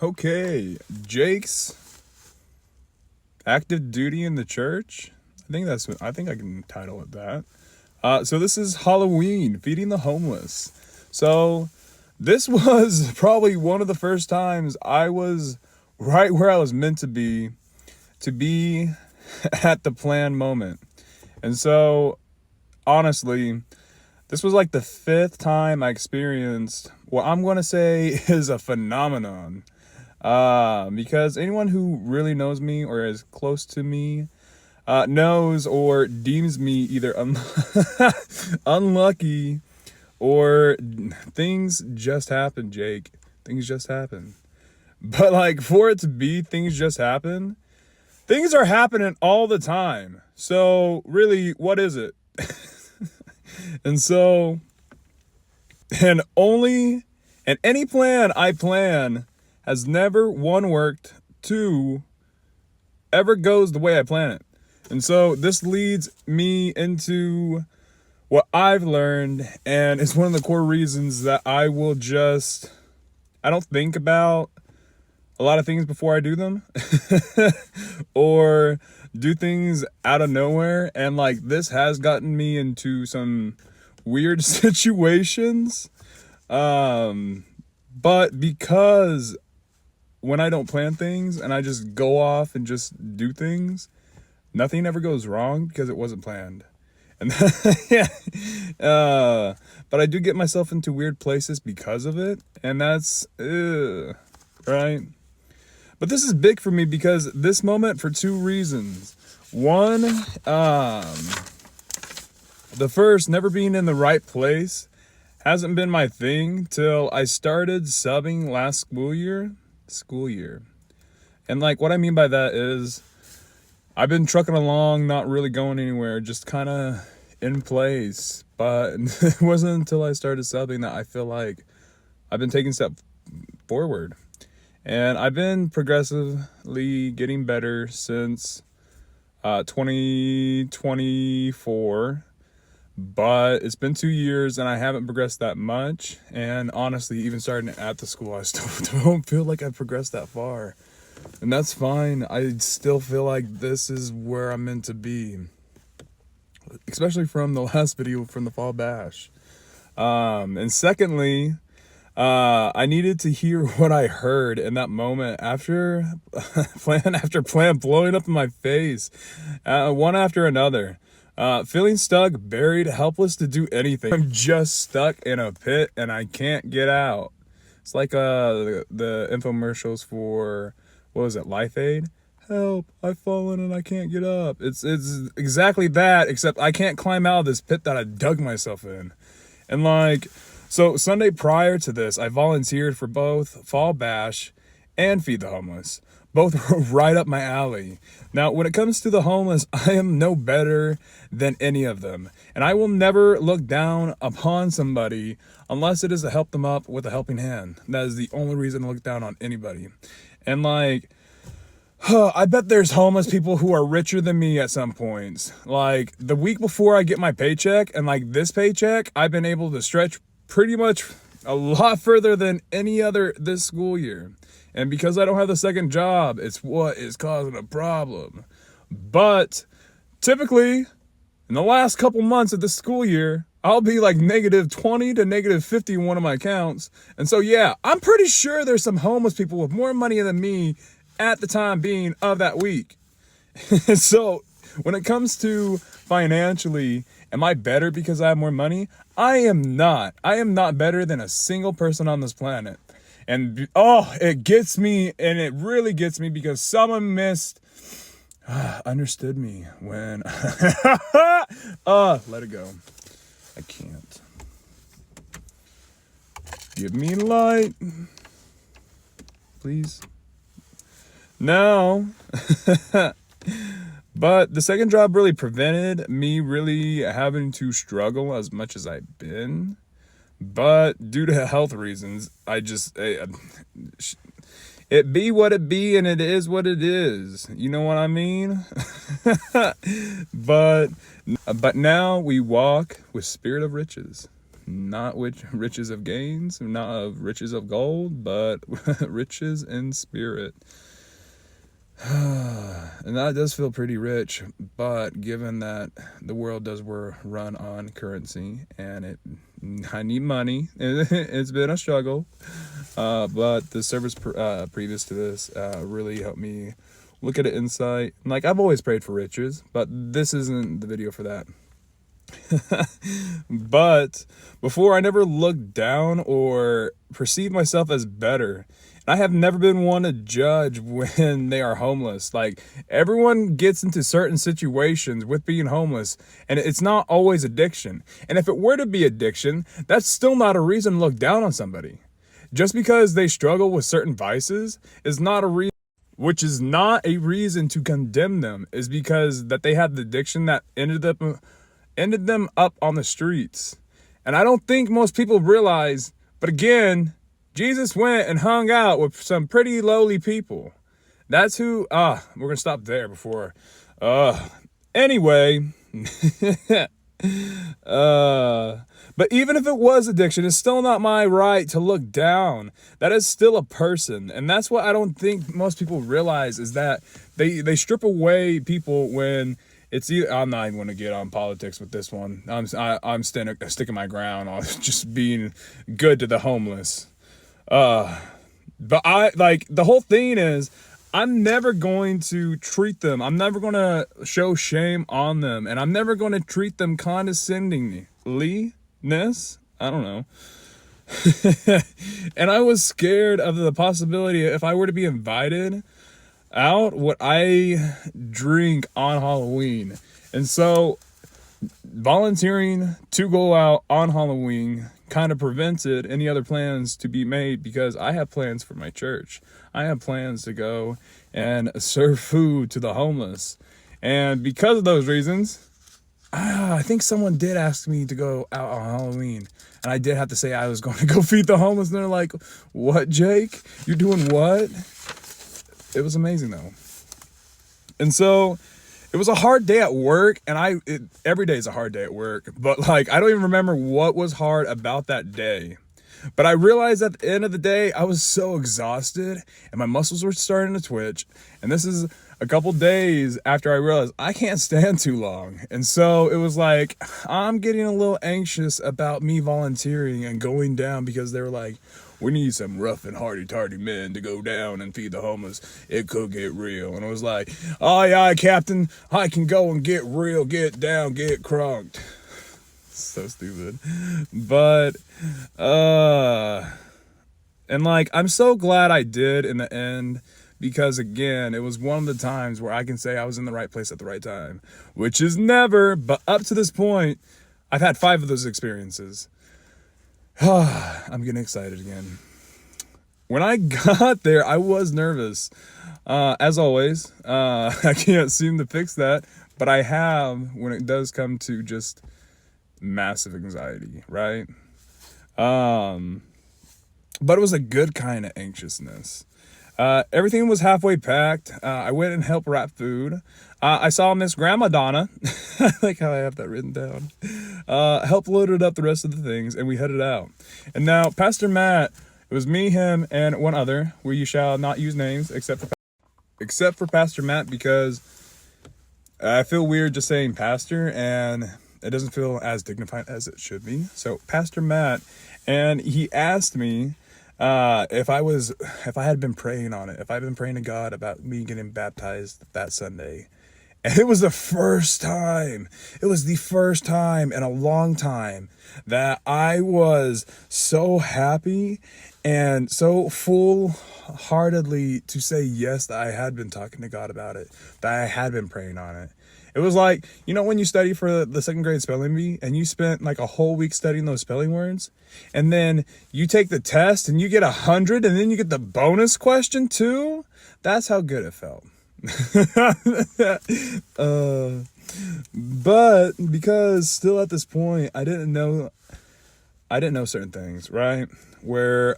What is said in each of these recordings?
Okay, Jake's active duty in the church. I think I can title it that. So this is Halloween, feeding the homeless. So this was probably one of the first times I was right where I was meant to be at the planned moment. And so honestly, this was like the fifth time I experienced what I'm going to say is a phenomenon. Because anyone who really knows me or is close to me knows or deems me either unlucky or things just happen, Jake. Things just happen. But like for it to be things just happen, things are happening all the time. So really, what is it? And so, and any plan I plan has never, one, worked, two, ever goes the way I plan it. And so this leads me into what I've learned, and it's one of the core reasons that I don't think about a lot of things before I do them or do things out of nowhere. And like this has gotten me into some weird situations. But because when I don't plan things and I just go off and just do things, nothing ever goes wrong because it wasn't planned. And yeah, but I do get myself into weird places because of it, and that's right. But this is big for me because this moment, for two reasons. One, the first, never being in the right place hasn't been my thing till I started subbing last school year. And like what I mean by that is I've been trucking along, not really going anywhere, just kind of in place. But it wasn't until I started subbing that I feel like I've been taking a step forward. And I've been progressively getting better since 2024. But it's been 2 years and I haven't progressed that much. And honestly, even starting at the school, I still don't feel like I've progressed that far. And that's fine. I still feel like this is where I'm meant to be. Especially from the last video from the fall bash. And secondly, I needed to hear what I heard in that moment after plan after plan blowing up in my face, one after another. Feeling stuck, buried, helpless to do anything. I'm just stuck in a pit and I can't get out. It's like the infomercials for, what was it, Life Aid? Help, I've fallen and I can't get up. It's exactly that, except I can't climb out of this pit that I dug myself in. And like, so Sunday prior to this, I volunteered for both Fall Bash and Feed the Homeless. Both were right up my alley. Now, when it comes to the homeless, I am no better than any of them. And I will never look down upon somebody unless it is to help them up with a helping hand. That is the only reason to look down on anybody. And like, I bet there's homeless people who are richer than me at some points. Like the week before I get my paycheck and like this paycheck, I've been able to stretch pretty much a lot further than any other this school year. And because I don't have the second job, it's what is causing a problem. But typically, in the last couple months of this school year, I'll be like -20 to -50 in one of my accounts. And so, yeah, I'm pretty sure there's some homeless people with more money than me at the time being of that week. So when it comes to financially, am I better because I have more money? I am not. I am not better than a single person on this planet. And it gets me, and it really gets me because someone understood me when, let it go. I can't. Give me light, please. No. But the second job really prevented me really having to struggle as much as I've been. But due to health reasons, it be what it be and it is what it is. You know what I mean? But now we walk with spirit of riches. not which riches of gains, not of riches of gold, but riches in spirit. And that does feel pretty rich, but given that the world does run on currency, and I need money. It's been a struggle, but the service previous to this really helped me look at it insight. Like, I've always prayed for riches, but this isn't the video for that. But before, I never looked down or perceived myself as better. I have never been one to judge when they are homeless. Like, everyone gets into certain situations with being homeless, and it's not always addiction. And if it were to be addiction, that's still not a reason to look down on somebody. Just because they struggle with certain vices is not a reason, which is not a reason to condemn them, is because that they had the addiction that ended them up on the streets. And I don't think most people realize, but again, Jesus went and hung out with some pretty lowly people. That's who, we're going to stop there before, anyway, but even if it was addiction, it's still not my right to look down. That is still a person. And that's what I don't think most people realize, is that they strip away people when it's either, I'm not even going to get on politics with this one. I'm sticking my ground on just being good to the homeless. But the whole thing is, I'm never going to treat them. I'm never going to show shame on them. And I'm never going to treat them condescendingly. I don't know. And I was scared of the possibility, if I were to be invited out, what I drink on Halloween. And so volunteering to go out on Halloween kind of prevented any other plans to be made, because I have plans for my church. I have plans to go and serve food to the homeless. And because of those reasons, I think someone did ask me to go out on Halloween, and I did have to say I was going to go feed the homeless, and they're like, "What, Jake? You're doing what?" It was amazing though. And so it was a hard day at work, and every day is a hard day at work, but like, I don't even remember what was hard about that day. But I realized at the end of the day, I was so exhausted and my muscles were starting to twitch. And this is a couple days after I realized I can't stand too long. And so it was like, I'm getting a little anxious about me volunteering and going down, because they were like, "We need some rough and hardy-tardy men to go down and feed the homeless. It could get real." And I was like, "Aye, aye, Captain. I can go and get real, get down, get crunked." So stupid. But, and like, I'm so glad I did in the end, because again, it was one of the times where I can say I was in the right place at the right time, which is never, but up to this point, I've had 5 of those experiences. I'm getting excited again. When I got there, I was nervous. As always, I can't seem to fix that, but I have when it does come to just massive anxiety, right? But it was a good kind of anxiousness. Everything was halfway packed. I went and helped wrap food. I saw Miss Grandma Donna. I like how I have that written down. Helped loaded up the rest of the things, and we headed out. And now Pastor Matt, it was me, him, and one other, where you shall not use names except for Pastor Matt, because I feel weird just saying pastor, and it doesn't feel as dignified as it should be. So Pastor Matt, and he asked me if I had been praying on it, if I'd been praying to God about me getting baptized that Sunday. And it was the first time in a long time that I was so happy and so full-heartedly to say yes, that I had been talking to God about it, that I had been praying on it. It was like, you know, when you study for the 2nd grade spelling bee and you spent like a whole week studying those spelling words, and then you take the test and you get 100, and then you get the bonus question too. That's how good it felt. But because still at this point, I didn't know certain things, right? Where,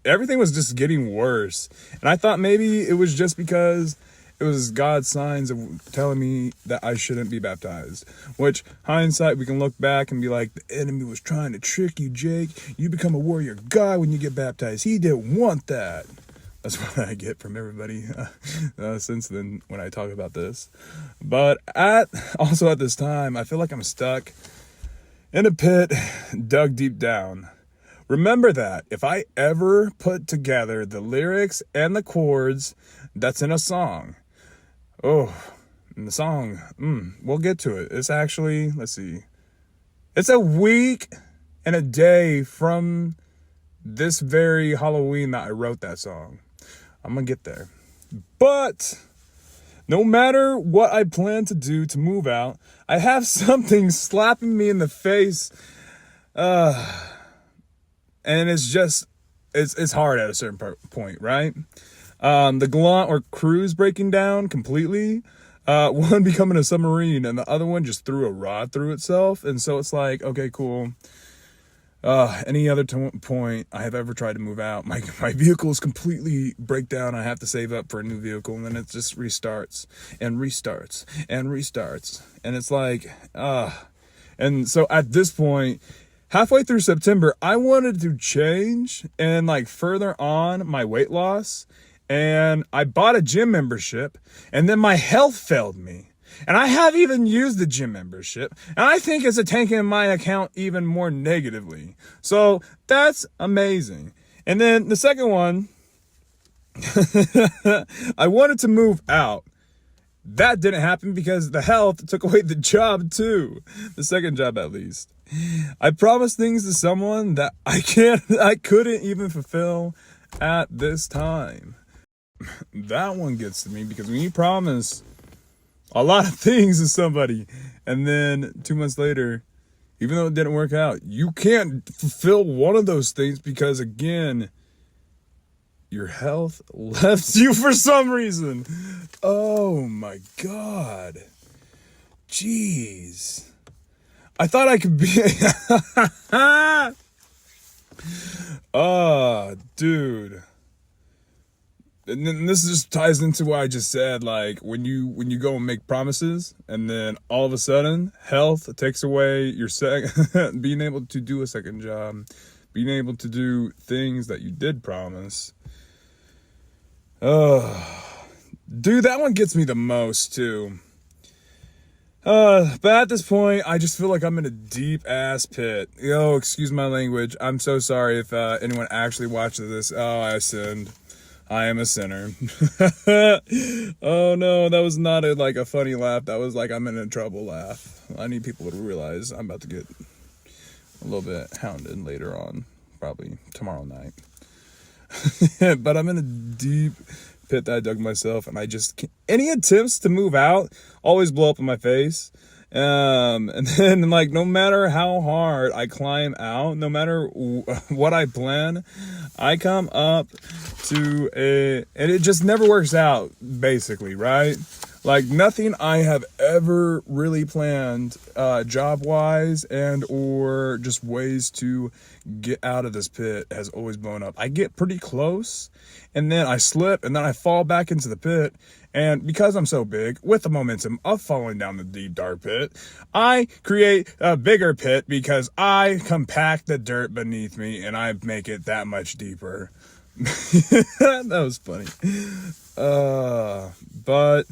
everything was just getting worse. And I thought maybe it was just because It was God's signs of telling me that I shouldn't be baptized. Which, hindsight, we can look back and be like, the enemy was trying to trick you, Jake. You become a warrior guy when you get baptized. He didn't want that. That's what I get from everybody since then when I talk about this. But also at this time, I feel like I'm stuck in a pit dug deep down. Remember that if I ever put together the lyrics and the chords that's in a song, and the song, we'll get to it. It's actually, let's see, it's a week and a day from this very Halloween that I wrote that song. I'm gonna get there. But no matter what I plan to do to move out, I have something slapping me in the face. And it's just, it's hard at a certain point, right? The Gallant or cruise breaking down completely. One becoming a submarine and the other one just threw a rod through itself. And so it's like, okay, cool. Any other point I have ever tried to move out, my vehicles completely break down. I have to save up for a new vehicle, and then it just restarts and restarts and restarts. And it's like, and so at this point, halfway through September, I wanted to change and like further on my weight loss. And I bought a gym membership, and then my health failed me. And I haven't even used the gym membership. And I think it's tanking my account even more negatively. So that's amazing. And then the second one, I wanted to move out. That didn't happen because the health took away the job too. The second job at least. I promised things to someone that I couldn't even fulfill at this time. That one gets to me because when you promise a lot of things to somebody and then 2 months later, even though it didn't work out, you can't fulfill one of those things because, again, your health left you for some reason. Oh my God. Jeez. I thought I could be... Dude. And then this just ties into what I just said. Like when you go and make promises, and then all of a sudden, health takes away your being able to do a second job, being able to do things that you did promise. Dude, that one gets me the most too. But at this point, I just feel like I'm in a deep ass pit. Yo, excuse my language. I'm so sorry if anyone actually watches this. Oh, I sinned. I am a sinner. Oh no, that was not a funny laugh. That was like I'm in trouble laugh. I need people to realize I'm about to get a little bit hounded later on, probably tomorrow night. But I'm in a deep pit that I dug myself, and I just can't. Any attempts to move out always blow up in my face. And then like no matter how hard I climb out, no matter what I plan, I come up to and it just never works out, basically, right? Like nothing I have ever really planned job wise and or just ways to get out of this pit has always blown up. I get pretty close and then I slip and then I fall back into the pit. And because I'm so big, with the momentum of falling down the deep, dark pit, I create a bigger pit because I compact the dirt beneath me and I make it that much deeper. That was funny. But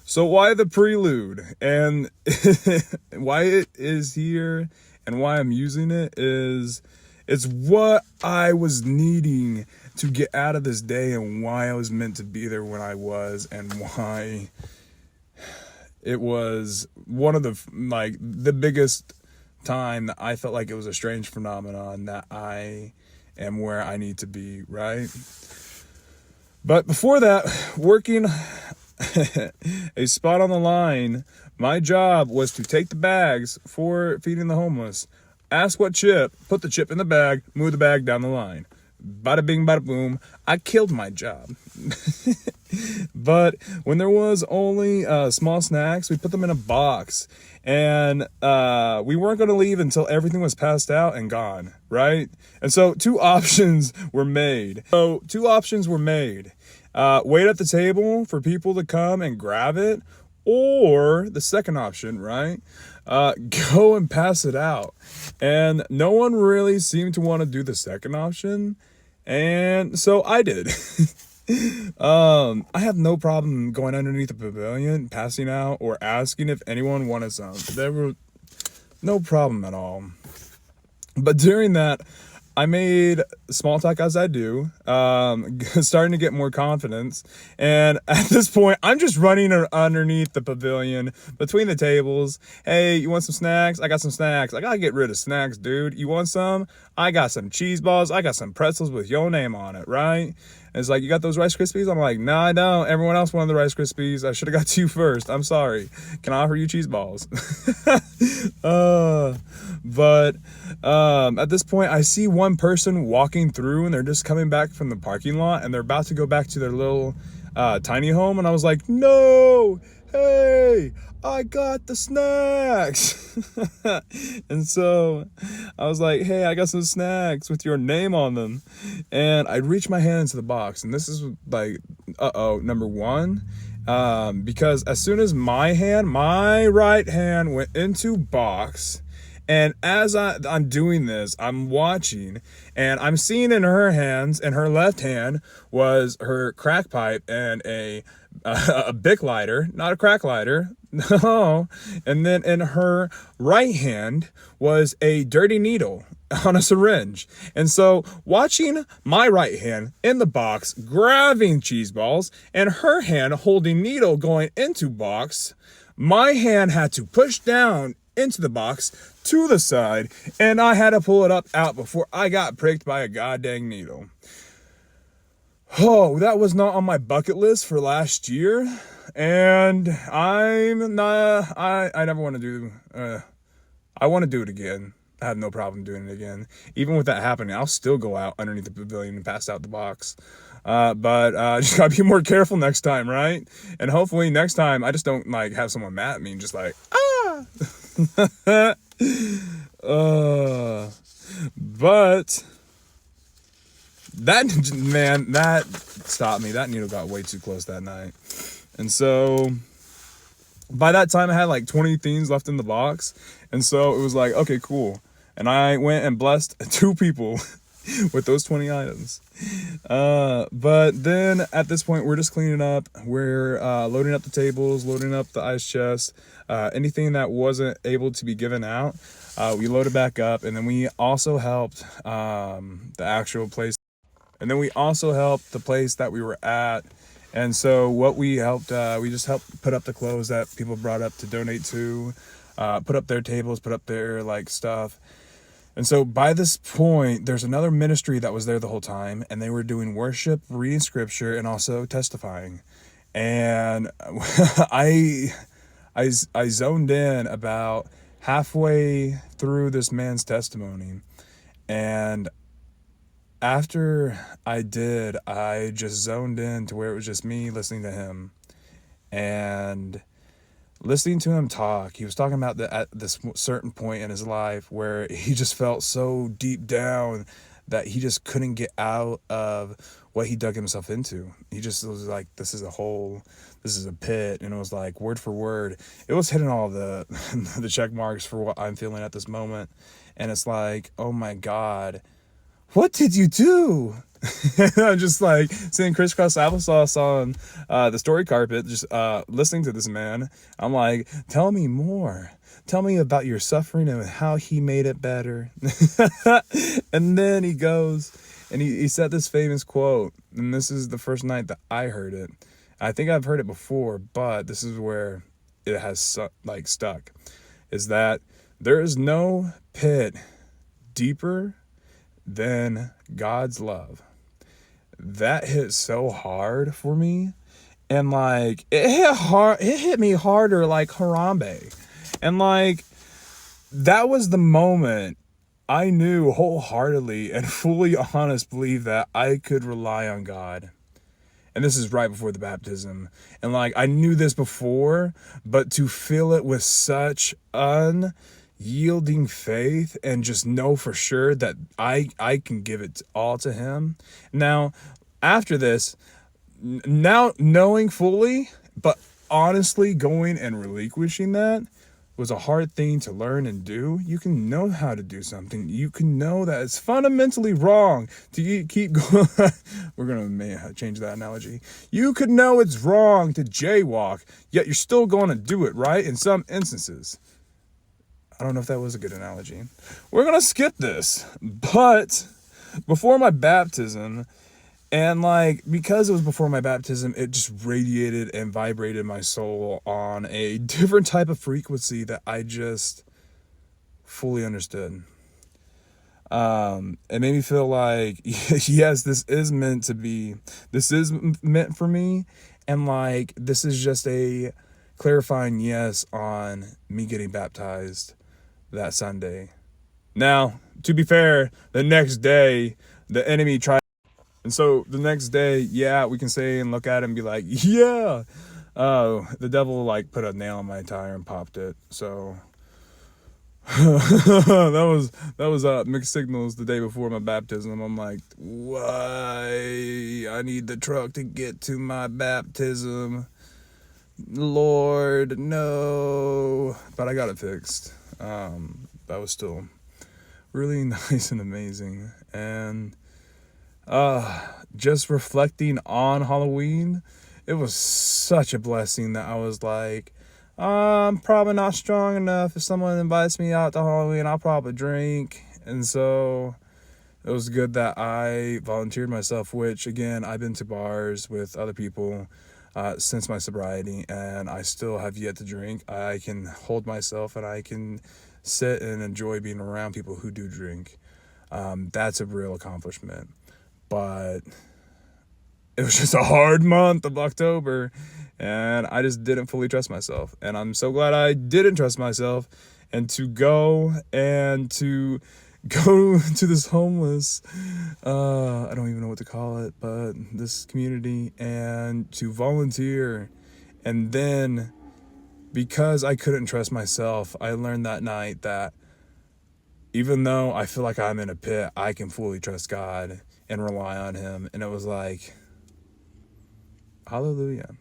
so why the prelude and why it is here and why I'm using it is it's what I was needing to get out of this day and why I was meant to be there when I was and why it was one of the biggest time that I felt like it was a strange phenomenon that I am where I need to be, right? But before that, working a spot on the line, my job was to take the bags for feeding the homeless, ask what chip, put the chip in the bag, move the bag down the line. Bada bing, bada boom. I killed my job. But when there was only small snacks, we put them in a box. And we weren't going to leave until everything was passed out and gone, right? And so two options were made. wait at the table for people to come and grab it, or the second option, right? Go and pass it out. And no one really seemed to want to do the second option. And so I did. I have no problem going underneath the pavilion, passing out, or asking if anyone wanted some. There were no problem at all. But during that, I made small talk as I do, starting to get more confidence. And at this point, I'm just running underneath the pavilion between the tables. Hey, you want some snacks? I got some snacks. I gotta get rid of snacks, dude. You want some? I got some cheese balls. I got some pretzels with your name on it, right? And it's like, you got those Rice Krispies? I'm like, no, I don't. Everyone else wanted the Rice Krispies. I should have got to you first. I'm sorry. Can I offer you cheese balls? But at this point, I see one person walking through, and they're just coming back from the parking lot, and they're about to go back to their little tiny home. And I was like, no, hey, I got the snacks. And so I was like, hey, I got some snacks with your name on them. And I reached my hand into the box, and this is like, number one. Because as soon as my right hand went into box, and as I'm doing this, I'm watching, and I'm seeing in her hands, in her left hand was her crack pipe and a Bic lighter, not a crack lighter, no. And then in her right hand was a dirty needle on a syringe. And so watching my right hand in the box grabbing cheese balls, and her hand holding needle going into box, my hand had to push down into the box to the side, and I had to pull it out before I got pricked by a goddamn needle. Oh, that was not on my bucket list for last year, and I'm not, I never want to do, I want to do it again. I have no problem doing it again. Even with that happening, I'll still go out underneath the pavilion and pass out the box. But just gotta be more careful next time, right? And hopefully next time I just don't like have someone mad at me and just like, but that stopped me. That needle got way too close that night. And so by that time I had like 20 things left in the box. And so it was like, okay, cool. And I went and blessed 2 people with those 20 items. But then at this point, we're just cleaning up. We're loading up the tables, loading up the ice chest, anything that wasn't able to be given out. We loaded back up, and then we also helped the actual place. And then we also helped the place that we were at. And so what we helped, we just helped put up the clothes that people brought up to donate to, put up their tables, put up their like stuff. And so by this point, there's another ministry that was there the whole time, and they were doing worship, reading scripture, and also testifying. And I zoned in about halfway through this man's testimony. And after I did, I just zoned in to where it was just me listening to him. And listening to him talk, he was talking about at this certain point in his life where he just felt so deep down that he just couldn't get out of what he dug himself into. He just was like, this is a hole, this is a pit. And it was like word for word, it was hitting all the the check marks for what I'm feeling at this moment. And it's like, oh my God, what did you do? I'm just like seeing crisscross applesauce on the story carpet, just listening to this man. I'm like, tell me more. Tell me about your suffering and how he made it better. And then he goes and he said this famous quote. And this is the first night that I heard it. I think I've heard it before, but this is where it has like stuck. Is that there is no pit deeper than God's love. That hit so hard for me, and like it hit me harder like Harambe. And like that was the moment I knew wholeheartedly and fully honest believe that I could rely on God. And this is right before the baptism. And like I knew this before, but to feel it with such unyielding faith and just know for sure that I can give it all to him. Now, after this, now knowing fully, but honestly going and relinquishing that was a hard thing to learn and do. You can know how to do something. You can know that it's fundamentally wrong to keep going. We're going to change that analogy. You could know it's wrong to jaywalk, yet you're still going to do it, right? In some instances. I don't know if that was a good analogy. We're going to skip this. But before my baptism, and like, because it was before my baptism, it just radiated and vibrated my soul on a different type of frequency that I just fully understood. It made me feel like, yes, this is meant to be, this is meant for me. And like, this is just a clarifying yes on me getting baptized that Sunday. Now, to be fair, the next day, the enemy tried. And so the next day, yeah, we can say and look at it and be like, yeah, the devil like put a nail in my tire and popped it. So that was mixed signals the day before my baptism. I'm like, why? I need the truck to get to my baptism. Lord, no. But I got it fixed. That was still really nice and amazing. And just reflecting on Halloween, it was such a blessing that I was like, I'm probably not strong enough. If someone invites me out to Halloween, I'll probably drink. And so it was good that I volunteered myself, which again, I've been to bars with other people since my sobriety, and I still have yet to drink. I can hold myself and I can sit and enjoy being around people who do drink. That's a real accomplishment. But it was just a hard month of October, and I just didn't fully trust myself. And I'm so glad I didn't trust myself, and to go to this homeless, I don't even know what to call it, but this community, and to volunteer. And then because I couldn't trust myself, I learned that night that even though I feel like I'm in a pit, I can fully trust God and rely on him. And it was like, hallelujah.